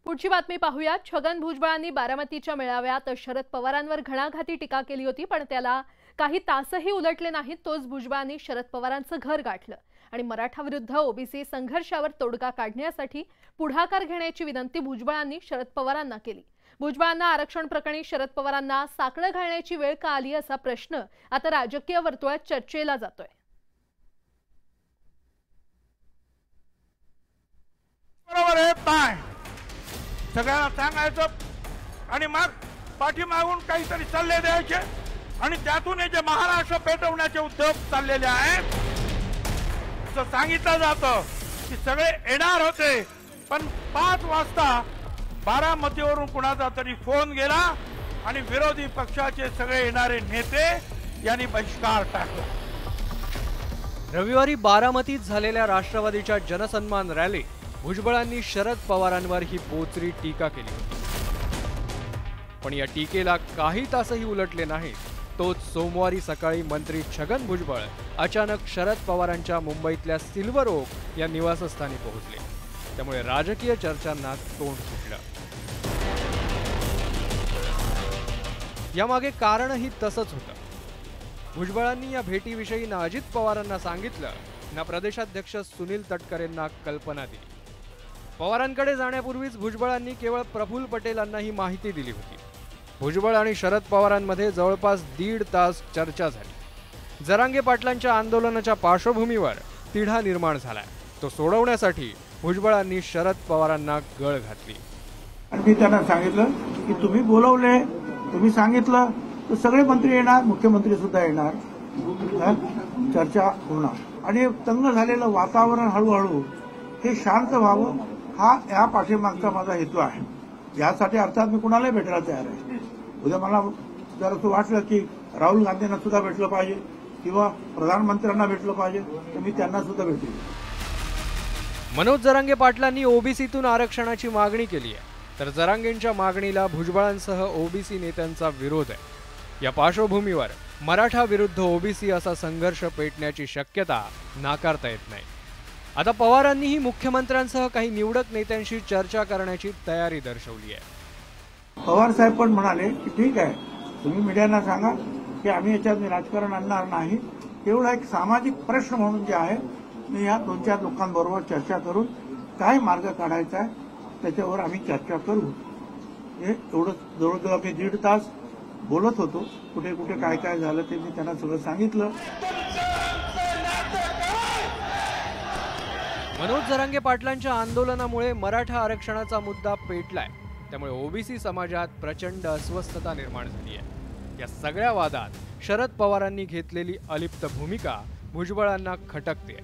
पुढची बातमी पाहूया। छगन भुजबळांनी बारामतीच्या मेळाव्यात शरद पवारांवर घणाघाती टीका केली होती, पण त्याला काही तासही उलटले नाहीत। तोच भुजबळांनी शरद पवारांचं घर गाठलं आणि मराठा विरुद्ध ओबीसी संघर्षावर तोडगा काढण्यासाठी पुढाकार घेण्याची विनंती भुजबळांनी शरद पवारांना केली। भुजबळांना आरक्षण प्रकरणी शरद पवारांना साकडं घालण्याची वेळ का आली असा प्रश्न आता राजकीय वर्तुळात चर्चेला जातोय। बरोबर आहे काय सगळ्यांना सांगायचं आणि मग पाठीमागून काहीतरी सल्ले द्यायचे आणि त्यातून हे जे महाराष्ट्र पेटवण्याचे उद्योग चाललेले आहेत असं सांगितलं जातं की सगळे येणार होते, पण 5 वाजता बारामतीवरून कुणाचा तरी फोन गेला आणि विरोधी पक्षाचे सगळे येणारे नेते यांनी बहिष्कार टाकला। रविवारी बारामतीत झालेल्या राष्ट्रवादीच्या जनसन्मान रॅलीत भुजबळांनी शरद पवारांवर ही बोचरी टीका केली होती, पण या टीकेला काही तासही उलटले नाहीत। तोच सोमवारी सकाळी मंत्री छगन भुजबळ अचानक शरद पवारांच्या मुंबईतल्या सिल्वर ओक या निवासस्थानी पोहोचले, त्यामुळे राजकीय चर्चांना तोंड फुटलं। यामागे कारणही तसंच होतं। भुजबळांनी या भेटीविषयी ना अजित पवारांना सांगितलं, ना प्रदेशाध्यक्ष सुनील तटकरेंना कल्पना दिली। पवारांकडे जाण्यापूर्वीच भुजबळांनी केवळ प्रफुल्ल पटेलांना ही माहिती दिली होती। भुजबळ आणि शरद पवारांमध्ये जवळपास 1.5 तास चर्चा झाली। जरांगे पाटलांच्या आंदोलनाच्या पार्श्वभूमीवर तिढा निर्माण झालाय, तो सोडवण्यासाठी भुजबळांनी शरद पवारांना गळ घातली। आणि मी त्यांना सांगितलं की तुम्ही बोलवले, तुम्ही सांगितलं तर सगळे मंत्री येणार, मुख्यमंत्री सुद्धा येणार, चर्चा होणार आणि तंग झालेलं वातावरण हळूहळू हे शांत व्हावं, हा या पाठीमागचा माझा हेतू आहे। यासाठी अर्थात मी कुणालाही भेटायला तयार आहे। उद्या मला जर असं वाटलं की राहुल गांधींना सुद्धा भेटलं पाहिजे किंवा प्रधानमंत्र्यांना भेटलं पाहिजे तर मी त्यांना सुद्धा भेटेल। मनोज जरांगे पाटलांनी ओबीसीतून आरक्षणाची मागणी केली आहे, तर जरांगेंच्या मागणीला भुजबळांसह ओबीसी नेत्यांचा विरोध आहे। या पार्श्वभूमीवर मराठा विरुद्ध ओबीसी असा संघर्ष पेटण्याची शक्यता नाकारता येत नाही। आता पवारांनीही मुख्यमंत्र्यांसह काही निवडक नेत्यांशी चर्चा करण्याची तयारी दर्शवली आहे। पवार साहेब पण म्हणाले की ठीक आहे, तुम्ही मीडियांना सांगा की आम्ही याच्यात राजकारण आणणार नाही, एवढा एक सामाजिक प्रश्न म्हणून जे आहे मी या 2-4 लोकांबरोबर चर्चा करून काय मार्ग काढायचा आहे त्याच्यावर आम्ही चर्चा करू। हे एवढं जवळजवळ आम्ही 1.5 तास बोलत होतो, कुठे कुठे काय काय झालं ते मी त्यांना सगळं सांगितलं। मनोज जरांगे पाटलांच्या आंदोलनामुळे मराठा आरक्षणाचा मुद्दा पेटलाय, त्यामुळे ओबीसी समाजात प्रचंड अस्वस्थता निर्माण झाली आहे। या सगळ्या वादात शरद पवारांनी घेतलेली अलिप्त भूमिका भुजबळांना खटकते।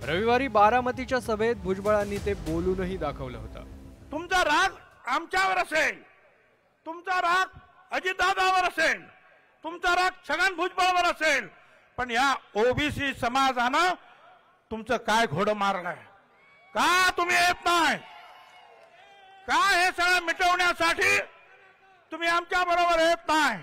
रविवारी बारामतीच्या सभेत भुजबळांनी ते बोलूनही दाखवलं होतं। तुमचा राग आमच्यावर असेल, तुमचा राग अजितदादावर असेल, तुमचा राग छगन भुजबळावर असेल, पण या ओबीसी समाजानं तुमचं काय घोडं मारलंय? का तुम्ही येत नाही? का हे सगळं मिटवण्यासाठी तुम्ही आमच्या बरोबर येत नाही?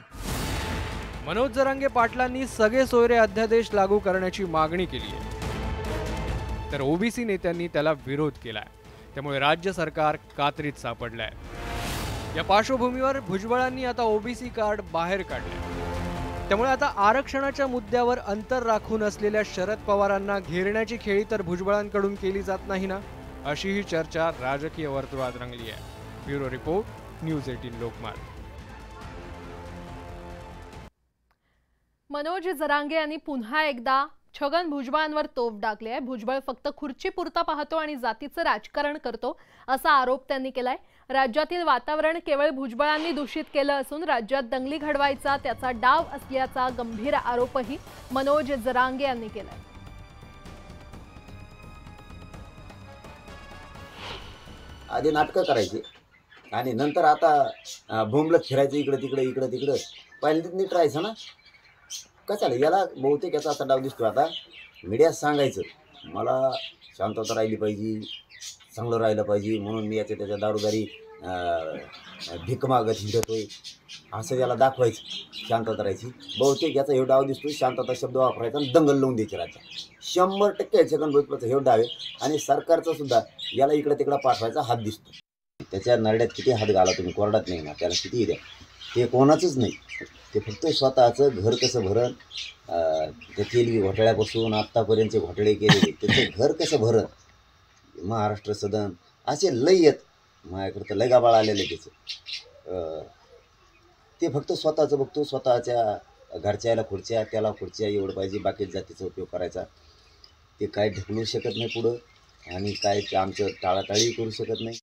मनोज जरांगे पाटलांनी सगळे सोयरे अध्यादेश लागू करण्याची मागणी केली आहे, तर ओबीसी नेत्यांनी त्याला विरोध केलाय, त्यामुळे राज्य सरकार कात्रीत सापडलंय। या पार्श्वभूमीवर भुजबळांनी आता ओबीसी कार्ड बाहेर काढले, त्यामुळे आता आरक्षणाच्या मुद्द्यावर अंतर राखून असलेल्या शरद पवारांना घेरण्याची खेळी तर भुजबळांकडून केली जात नाही ना, अशीही चर्चा राजकीय वर्तुळात रंगली आहे। Bureau report, news 18 Lokmat. Manoj Jarange यांनी पुन्हा एकदा छगन भुजबळांवर तोफ डागली आहे। भुजबळ फक्त खुर्चीपुरता पाहतो आणि जातीचं राजकारण करतो असा आरोप त्यांनी केलाय। राज्यातील वातावरण केवळ भुजबळांनी दूषित केलं असून राज्यात दंगली घडवायचा त्याचा डाव असल्याचा गंभीर आरोपही मनोज जरांगे यांनी केलाय। आधी नाटकं करायची आणि नंतर आता भूमलत फिरायचं इकडे तिकडे इकडे तिकडे। पहिल्यांदा नीट राहायचं ना, कशाला याला बहुतेक याचा असा डाव दिसतो। आता मीडियात सांगायचं मला शांतता राहिली पाहिजे, चांगलं राहिलं पाहिजे म्हणून मी याच्या त्याच्या दारूदारी भीक मागत हिंडतोय असं याला दाखवायचं, शांतता राहायची। बहुतेक याचा हे डाव दिसतो, शांतता शब्द वापरायचा आणि दंगल लावून द्यायची राज्यात। 100% छगन भुजबळचा हे डाव आहे आणि सरकारचा सुद्धा याला इकडे तिकडे पाठवायचा हात दिसतो। त्याच्या नरड्यात किती हात घाला तुम्ही, कोरडात नाही ना, त्याला कितीही द्या, ते कोणाचंच नाही. ते फक्त स्वतःचं घर कसं भरण, त्या तेलगी घोटाळ्यापासून आत्तापर्यंतचे घोटाळे केलेले, त्याचं घर कसं भरण, महाराष्ट्र सदन असे लय आहेत माझ्याकडं, तर लय गाबाळ आलेलं आहे त्याचं. ते फक्त स्वतःचं बघतो, स्वतःच्या घरच्याला खुर्च्या, त्याला खुर्च्या, एवढं पाहिजे, बाकी जातीचा उपयोग करायचा. ते काय ढकलू शकत नाही पुढं, आणि काय ते आमचं टाळाटाळी करू शकत नाही.